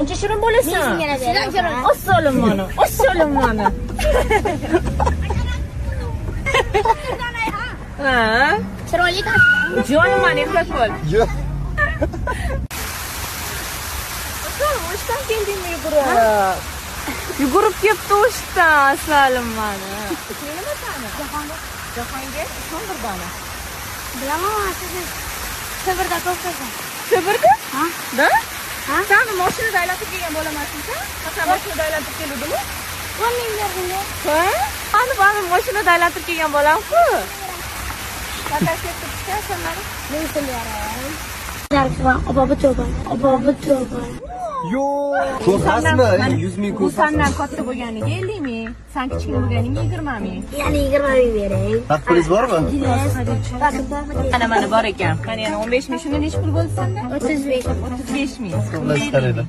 Shuncha shirin bo'lasan. Mingga beraman. Ossolim mana. Ossolim mana. Ha? Chiroyli tashla. Jonim mani ehtiyot bo'l. Yo'q. O'shdan keldingmi yugurib? Yugurib kelibdi o'shdan, assalim mani. Nima sani? Jahongir? So'ngirdami? Bilaman, siz Sibirda to'xtasan. Sibirda? Ha? Da? Ha? Sen mashinada aylanib kelgan bo'lamasinsan? Sen mashinada aylanib keldingmi? Qo'lning berdingmi? Ha? Ani mashinada aylanib kelgan bo'lam-ku. Tatashib turibsan mani. Men silaram. Zarfan, obobi to'ba. Yo'q. Ko'rsasmi? 100 ming Bu ko'rsas. sendan katta bo'lganiga 50 ming, sen kichkina bo'lganingga 20 ming. Ya'ni 20 ming bering. Paxtangiz bormi? Mana bor ekan. Qani yana 15 ming, shunda necha pul bo'ldi senda? 35. 35 ming. Hisoblashtiradi.